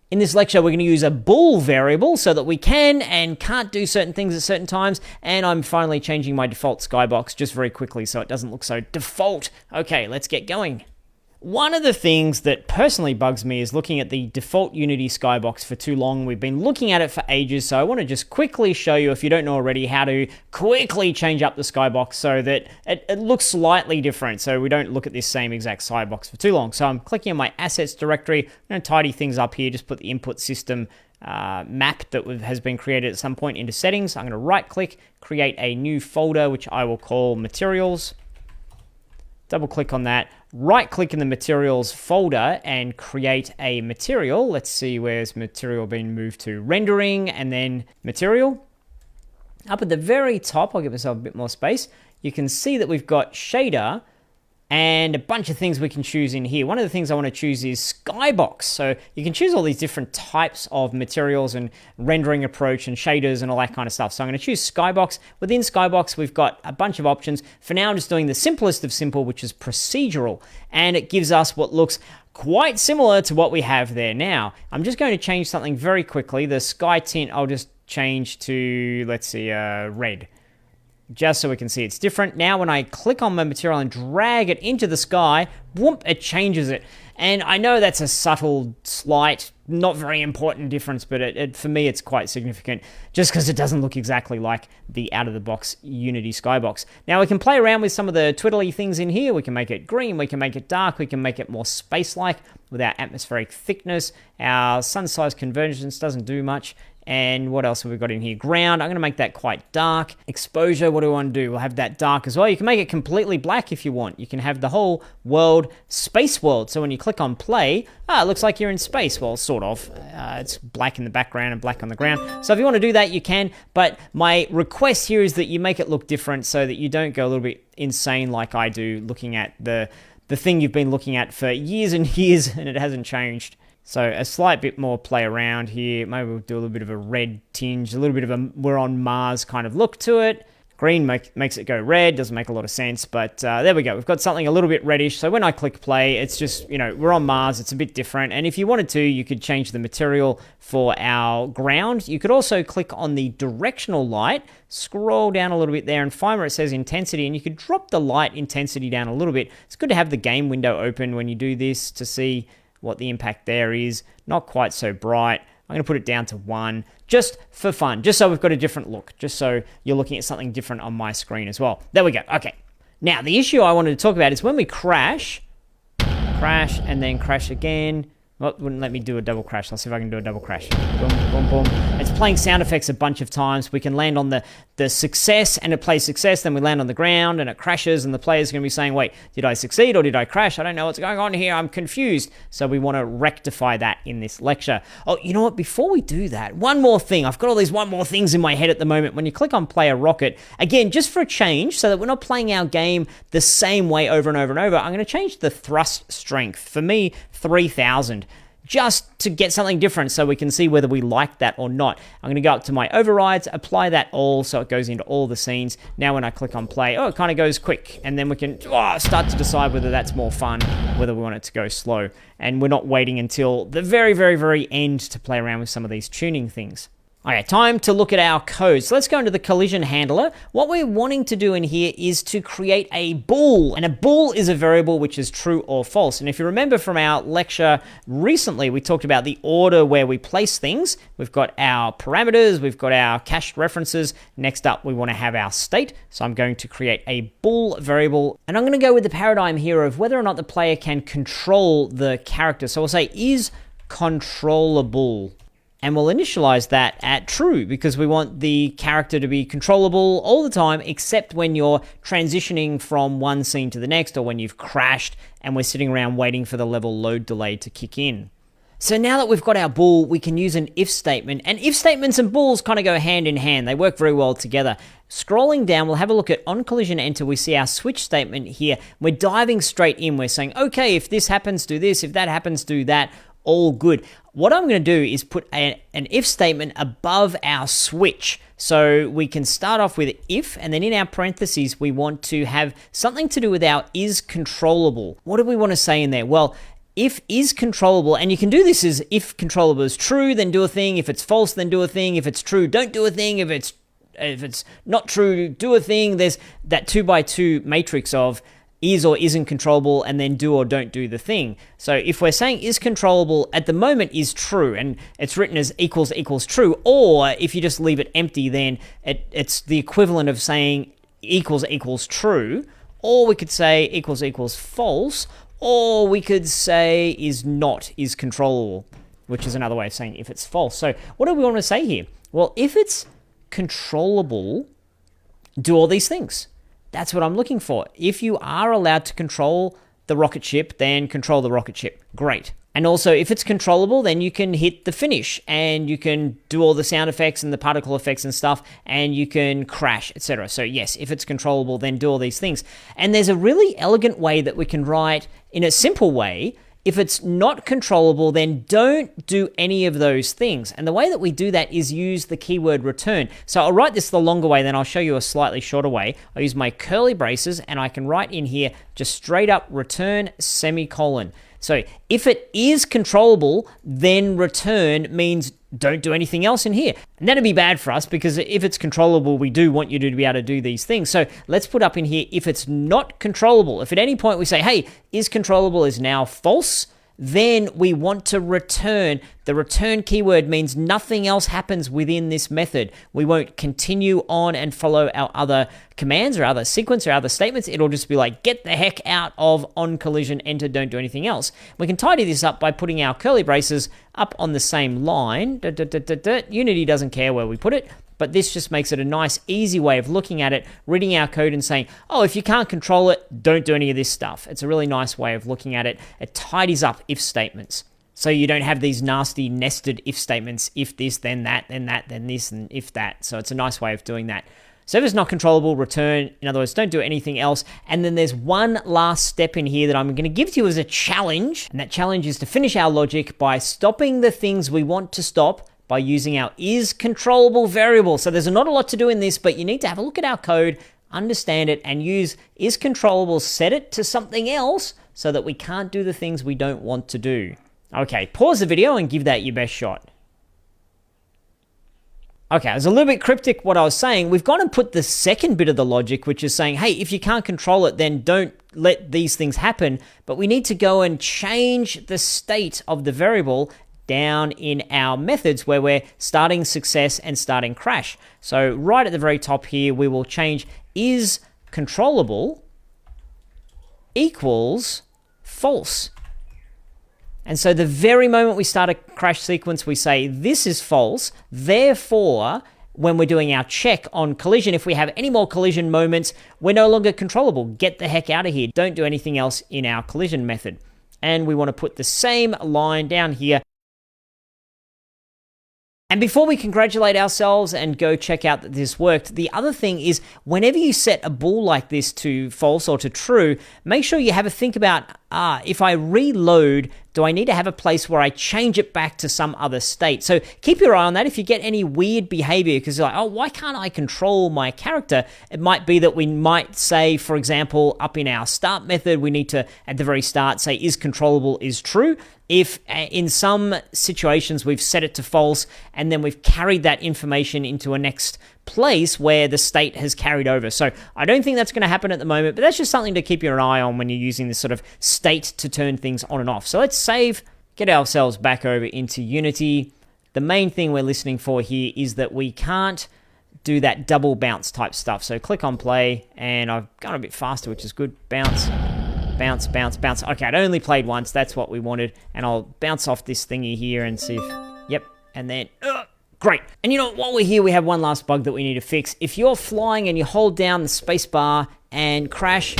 In this lecture, we're going to use a bool variable so that we can and can't do certain things at certain times, and I'm finally changing my default skybox just very quickly so it doesn't look so default. Okay, let's get going. One of the things that personally bugs me is looking at the default Unity skybox for too long. We've been looking at it for ages, so I want to just quickly show you, if you don't know already, how to quickly change up the skybox so that it looks slightly different, so we don't look at this same exact skybox for too long. So I'm clicking on my assets directory. I'm going to tidy things up here, just put the input system map that has been created at some point into settings. I'm going to right click, create a new folder, which I will call materials. Double click on that, right click in the materials folder and create a material. Let's see, where's material been moved to? Rendering, and then material. Up at the very top, I'll give myself a bit more space. You can see that we've got shader and a bunch of things we can choose in here. One of the things I want to choose is skybox. So you can choose all these different types of materials and rendering approach and shaders and all that kind of stuff. So I'm going to choose skybox. Within skybox, we've got a bunch of options. For now, I'm just doing the simplest of simple, which is procedural. And it gives us what looks quite similar to what we have there now. I'm just going to change something very quickly. The sky tint, I'll just change to, let's see, red. Just so we can see it's different. Now when I click on my material and drag it into the sky, whoop, it changes it. And I know that's a subtle, slight, not very important difference, but for me it's quite significant just because it doesn't look exactly like the out-of-the-box Unity skybox. Now we can play around with some of the twiddly things in here. We can make it green, we can make it dark, we can make it more space-like with our atmospheric thickness. Our sun size convergence doesn't do much. And what else have we got in here? Ground, I'm going to make that quite dark. Exposure, what do I want to do? We'll have that dark as well. You can make it completely black if you want. You can have the whole world space world. So when you click on play, it looks like you're in space. Well, sort of. It's black in the background and black on the ground. So if you want to do that, you can. But my request here is that you make it look different so that you don't go a little bit insane like I do looking at the thing you've been looking at for years and years and it hasn't changed. So a slight bit more play around here. Maybe we'll do a little bit of a red tinge, a little bit of a we're on Mars kind of look to it. Green makes it go red, doesn't make a lot of sense, but there we go. We've got something a little bit reddish. So when I click play, it's just, we're on Mars. It's a bit different. And if you wanted to, you could change the material for our ground. You could also click on the directional light, scroll down a little bit there and find where it says intensity, and you could drop the light intensity down a little bit. It's good to have the game window open when you do this to see what the impact there is. Not quite so bright. I'm going to put it down to 1 just for fun, just so we've got a different look, just so you're looking at something different on my screen as well. There we go. Okay. Now, the issue I wanted to talk about is when we crash, and then crash again. Well, it wouldn't let me do a double crash. Let's see if I can do a double crash. Boom, boom, boom. It's playing sound effects a bunch of times. We can land on the success, and it plays success. Then we land on the ground, and it crashes, and the player's going to be saying, wait, did I succeed or did I crash? I don't know what's going on here. I'm confused. So we want to rectify that in this lecture. Oh, you know what? Before we do that, one more thing. I've got all these one more things in my head at the moment. When you click on play a rocket, again, just for a change, so that we're not playing our game the same way over and over and over, I'm going to change the thrust strength. For me, 3,000. Just to get something different so we can see whether we like that or not. I'm going to go up to my overrides, apply that all so it goes into all the scenes. Now when I click on play, it kind of goes quick. And then we can start to decide whether that's more fun, whether we want it to go slow. And we're not waiting until the very, very, very end to play around with some of these tuning things. Okay, time to look at our code. So let's go into the collision handler. What we're wanting to do in here is to create a bool. And a bool is a variable which is true or false. And if you remember from our lecture recently, we talked about the order where we place things. We've got our parameters, we've got our cached references. Next up, we want to have our state. So I'm going to create a bool variable. And I'm going to go with the paradigm here of whether or not the player can control the character. So we'll say is controllable. And we'll initialize that at true because we want the character to be controllable all the time except when you're transitioning from one scene to the next or when you've crashed and we're sitting around waiting for the level load delay to kick in. So now that we've got our bool, we can use an if statement. And if statements and bools kind of go hand in hand. They work very well together. Scrolling down, we'll have a look at on collision enter. We see our switch statement here. We're diving straight in. We're saying, okay, if this happens, do this. If that happens, do that. All good. What I'm going to do is put an if statement above our switch. So we can start off with if, and then in our parentheses, we want to have something to do with our is controllable. What do we want to say in there? Well, if is controllable, and you can do this as if controllable is true, then do a thing. If it's false, then do a thing. If it's true, don't do a thing. If it's not true, do a thing. There's that 2x2 matrix of is or isn't controllable, and then do or don't do the thing. So if we're saying is controllable, at the moment is true, and it's written as equals equals true, or if you just leave it empty, then it's the equivalent of saying equals equals true, or we could say equals equals false, or we could say is controllable, which is another way of saying if it's false. So what do we want to say here? Well, if it's controllable, do all these things. That's what I'm looking for. If you are allowed to control the rocket ship, then control the rocket ship. Great. And also, if it's controllable, then you can hit the finish and you can do all the sound effects and the particle effects and stuff, and you can crash, etc. So yes, if it's controllable, then do all these things. And there's a really elegant way that we can write in a simple way. If it's not controllable, then don't do any of those things. And the way that we do that is use the keyword return. So I'll write this the longer way, then I'll show you a slightly shorter way. I'll use my curly braces, and I can write in here just straight up return semicolon. So if it is controllable, then return means don't do anything else in here. And that'd be bad for us, because if it's controllable, we do want you to be able to do these things. So let's put up in here, if it's not controllable, if at any point we say, hey, is controllable is now false, then we want to return. The return keyword means nothing else happens within this method. We won't continue on and follow our other commands or other sequence or other statements. It'll just be like, get the heck out of on collision, enter, don't do anything else. We can tidy this up by putting our curly braces up on the same line. Unity doesn't care where we put it, but this just makes it a nice, easy way of looking at it, reading our code and saying, oh, if you can't control it, don't do any of this stuff. It's a really nice way of looking at it. It tidies up if statements. So you don't have these nasty nested if statements, if this, then that, then this, and if that. So it's a nice way of doing that. So if it's not controllable, return. In other words, don't do anything else. And then there's one last step in here that I'm going to give to you as a challenge. And that challenge is to finish our logic by stopping the things we want to stop by using our is controllable variable. So there's not a lot to do in this, but you need to have a look at our code, understand it, and use is controllable, set it to something else so that we can't do the things we don't want to do. Okay, pause the video and give that your best shot. Okay, it was a little bit cryptic what I was saying. We've gone and put the second bit of the logic, which is saying, hey, if you can't control it, then don't let these things happen. But we need to go and change the state of the variable down in our methods where we're starting success and starting crash. So right at the very top here, we will change is controllable equals false. And so the very moment we start a crash sequence, we say this is false. Therefore, when we're doing our check on collision, if we have any more collision moments, we're no longer controllable. Get the heck out of here. Don't do anything else in our collision method. And we want to put the same line down here. And before we congratulate ourselves and go check out that this worked, the other thing is whenever you set a bool like this to false or to true, make sure you have a think about, if I reload, do I need to have a place where I change it back to some other state? So keep your eye on that. If you get any weird behavior, because you're like, oh, why can't I control my character? It might be that we might say, for example, up in our start method, we need to, at the very start, say is controllable is true. If in some situations we've set it to false and then we've carried that information into a next place where the state has carried over. So I don't think that's going to happen at the moment, but that's just something to keep your eye on when you're using this sort of state to turn things on and off. So let's save, get ourselves back over into Unity. The main thing we're listening for here is that we can't do that double bounce type stuff. So click on play, and I've gone a bit faster, which is good. Bounce. Bounce, bounce, bounce. Okay, I'd only played once. That's what we wanted. And I'll bounce off this thingy here and see if... Yep. And then... great. And you know, while we're here, we have one last bug that we need to fix. If you're flying and you hold down the space bar and crash,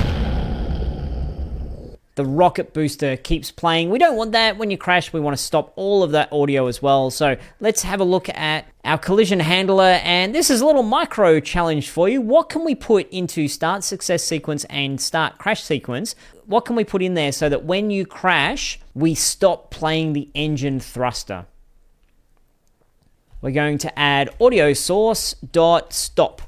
the rocket booster keeps playing. We don't want that. When you crash, we want to stop all of that audio as well. So let's have a look at our collision handler. And this is a little micro challenge for you. What can we put into start success sequence and start crash sequence? What can we put in there so that when you crash, we stop playing the engine thruster? We're going to add audio source dot stop.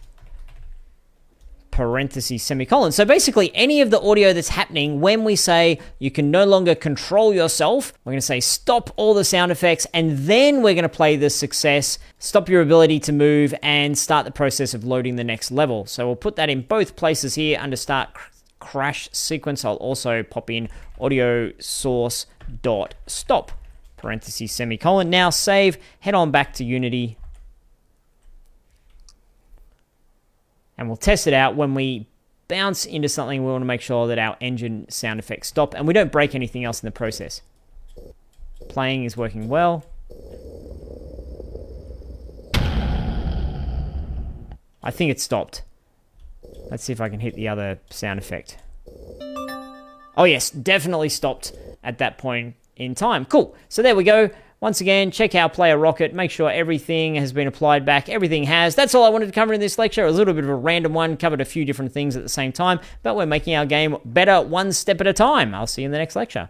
parentheses, semicolon. So basically any of the audio that's happening when we say you can no longer control yourself, we're going to say stop all the sound effects, and then we're going to play the success, stop your ability to move, and start the process of loading the next level. So we'll put that in both places here under start crash sequence. I'll also pop in audio source dot stop parentheses, semicolon. Now save, head on back to Unity, and we'll test it out. When we bounce into something, we want to make sure that our engine sound effects stop and we don't break anything else in the process. Playing is working well. I think it stopped. Let's see if I can hit the other sound effect. Oh yes, definitely stopped at that point in time. Cool. So there we go. Once again, check our player rocket. Make sure everything has been applied back. Everything has. That's all I wanted to cover in this lecture. It was a little bit of a random one. Covered a few different things at the same time. But we're making our game better one step at a time. I'll see you in the next lecture.